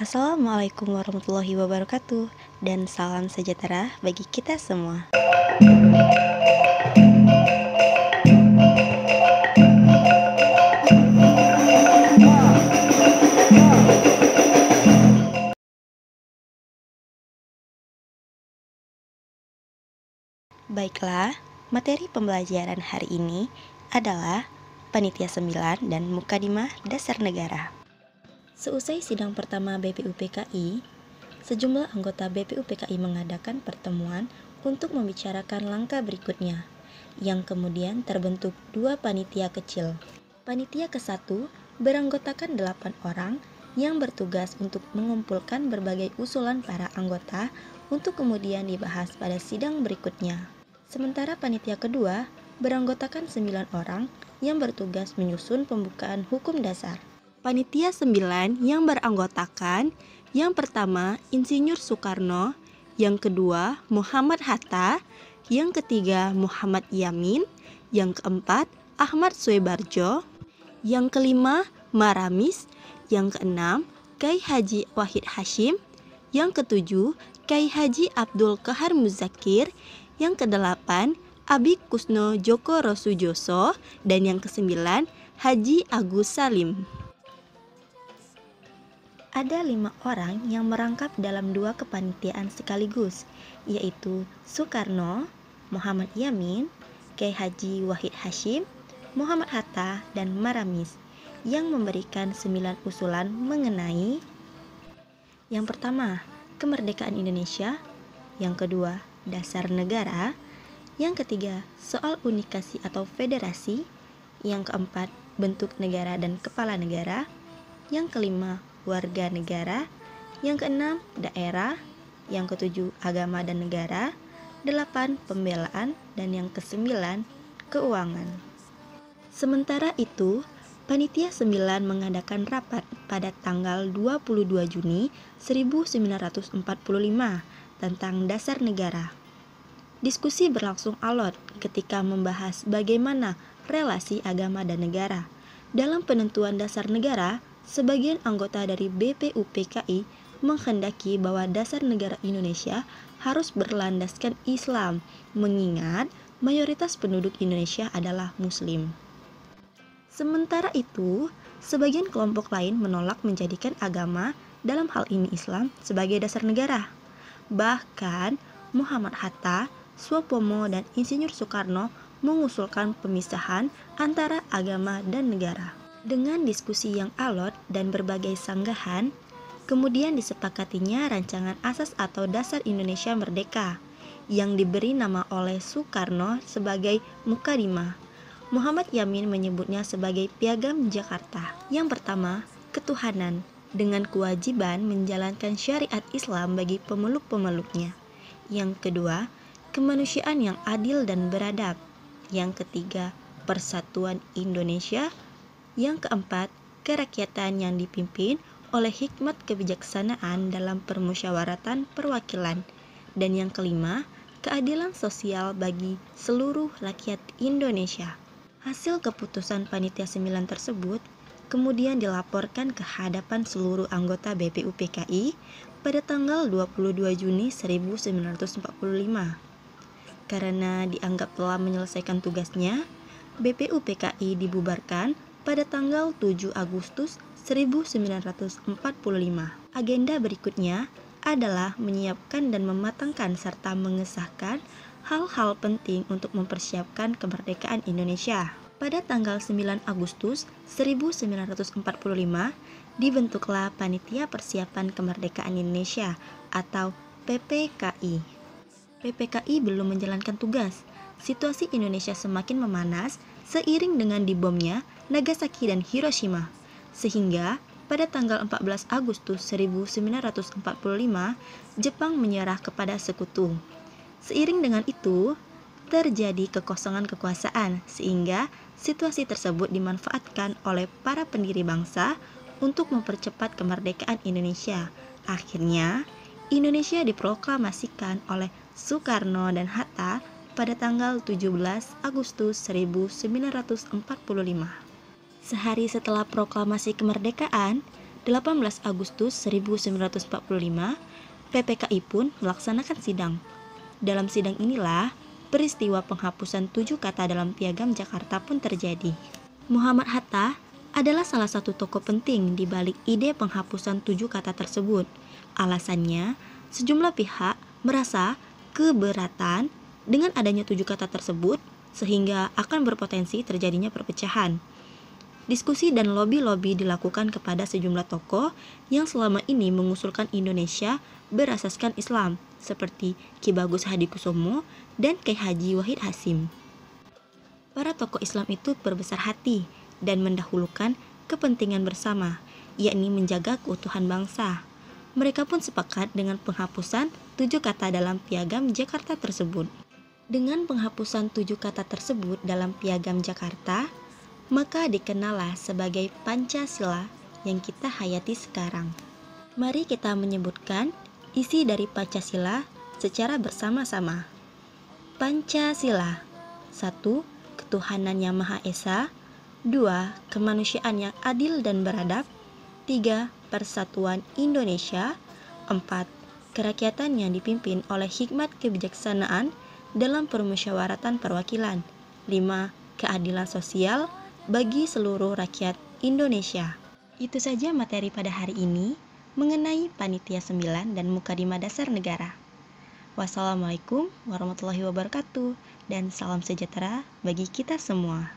Assalamualaikum warahmatullahi wabarakatuh, dan salam sejahtera bagi kita semua. Baiklah, materi pembelajaran hari ini adalah Panitia 9 dan Mukadimah Dasar Negara. Seusai sidang pertama BPUPKI, sejumlah anggota BPUPKI mengadakan pertemuan untuk membicarakan langkah berikutnya, yang kemudian terbentuk dua panitia kecil. Panitia ke-1 beranggotakan 8 orang yang bertugas untuk mengumpulkan berbagai usulan para anggota untuk kemudian dibahas pada sidang berikutnya. Sementara panitia kedua beranggotakan 9 orang yang bertugas menyusun pembukaan hukum dasar. Panitia 9 yang beranggotakan yang pertama Insinyur Soekarno, yang kedua Muhammad Hatta, yang ketiga Muhammad Yamin, yang keempat Ahmad Soebarjo, yang kelima Maramis, yang keenam Kyai Haji Wahid Hasyim, yang ketujuh Kyai Haji Abdul Qahar Muzakir, yang kedelapan Abi Kusno Joko Rosujoso, dan yang kesembilan Haji Agus Salim. Ada 5 orang yang merangkap dalam 2 kepanitiaan sekaligus, yaitu Soekarno, Muhammad Yamin, Kyai Haji Wahid Hasyim, Muhammad Hatta, dan Maramis, yang memberikan 9 usulan mengenai yang pertama, kemerdekaan Indonesia, yang kedua, dasar negara, yang ketiga, soal unikasi atau federasi, yang keempat, bentuk negara dan kepala negara, yang kelima, warga negara, yang keenam, daerah, yang ketujuh, agama dan negara, 8, pembelaan, dan yang kesembilan, keuangan. Sementara itu, Panitia 9 mengadakan rapat pada tanggal 22 Juni 1945 tentang dasar negara. Diskusi berlangsung alot ketika membahas bagaimana relasi agama dan negara. Dalam penentuan dasar negara, sebagian anggota dari BPUPKI menghendaki bahwa dasar negara Indonesia harus berlandaskan Islam, mengingat mayoritas penduduk Indonesia adalah Muslim. Sementara itu, sebagian kelompok lain menolak menjadikan agama, dalam hal ini Islam, sebagai dasar negara. Bahkan, Muhammad Hatta, Suwopomo, dan Insinyur Soekarno mengusulkan pemisahan antara agama dan negara. Dengan diskusi yang alot dan berbagai sanggahan, kemudian disepakatinya rancangan asas atau dasar Indonesia Merdeka yang diberi nama oleh Soekarno sebagai Mukadimah. Muhammad Yamin menyebutnya sebagai Piagam Jakarta. Yang pertama, ketuhanan dengan kewajiban menjalankan syariat Islam bagi pemeluk-pemeluknya. Yang kedua, kemanusiaan yang adil dan beradab. Yang ketiga, persatuan Indonesia. Yang keempat, kerakyatan yang dipimpin oleh hikmat kebijaksanaan dalam permusyawaratan perwakilan. Dan yang kelima, keadilan sosial bagi seluruh rakyat Indonesia. Hasil keputusan Panitia 9 tersebut kemudian dilaporkan ke hadapan seluruh anggota BPUPKI pada tanggal 22 Juni 1945. Karena dianggap telah menyelesaikan tugasnya, BPUPKI dibubarkan pada tanggal 7 Agustus 1945. Agenda berikutnya adalah menyiapkan dan mematangkan serta mengesahkan hal-hal penting untuk mempersiapkan kemerdekaan Indonesia. Pada tanggal 9 Agustus 1945, dibentuklah Panitia Persiapan Kemerdekaan Indonesia atau PPKI. PPKI belum menjalankan tugas. Situasi Indonesia semakin memanas seiring dengan dibomnya Nagasaki dan Hiroshima, sehingga pada tanggal 14 Agustus 1945, Jepang menyerah kepada sekutu. Seiring dengan itu, terjadi kekosongan kekuasaan, sehingga situasi tersebut dimanfaatkan oleh para pendiri bangsa untuk mempercepat kemerdekaan Indonesia. Akhirnya, Indonesia diproklamasikan oleh Soekarno dan Hatta pada tanggal 17 Agustus 1945. Sehari setelah proklamasi kemerdekaan, 18 Agustus 1945, PPKI pun melaksanakan sidang. Dalam sidang inilah, peristiwa penghapusan 7 kata dalam Piagam Jakarta pun terjadi. Muhammad Hatta adalah salah satu tokoh penting di balik ide penghapusan 7 kata tersebut. Alasannya, sejumlah pihak merasa keberatan dengan adanya 7 kata tersebut sehingga akan berpotensi terjadinya perpecahan. Diskusi dan lobi-lobi dilakukan kepada sejumlah tokoh yang selama ini mengusulkan Indonesia berasaskan Islam, seperti Ki Bagus Hadikusumo dan Kiai Haji Wahid Hasyim. Para tokoh Islam itu berbesar hati dan mendahulukan kepentingan bersama, yakni menjaga keutuhan bangsa. Mereka pun sepakat dengan penghapusan 7 kata dalam Piagam Jakarta tersebut. Dengan penghapusan 7 kata tersebut dalam Piagam Jakarta, maka dikenallah sebagai Pancasila yang kita hayati sekarang. Mari kita menyebutkan isi dari Pancasila secara bersama-sama. Pancasila: 1. Ketuhanan yang Maha Esa. 2. Kemanusiaan yang adil dan beradab. 3. Persatuan Indonesia. 4. Kerakyatan yang dipimpin oleh hikmat kebijaksanaan dalam permusyawaratan perwakilan. 5. Keadilan sosial bagi seluruh rakyat Indonesia. Itu saja materi pada hari ini mengenai Panitia 9 dan Mukadimah Dasar Negara. Wassalamualaikum warahmatullahi wabarakatuh dan salam sejahtera bagi kita semua.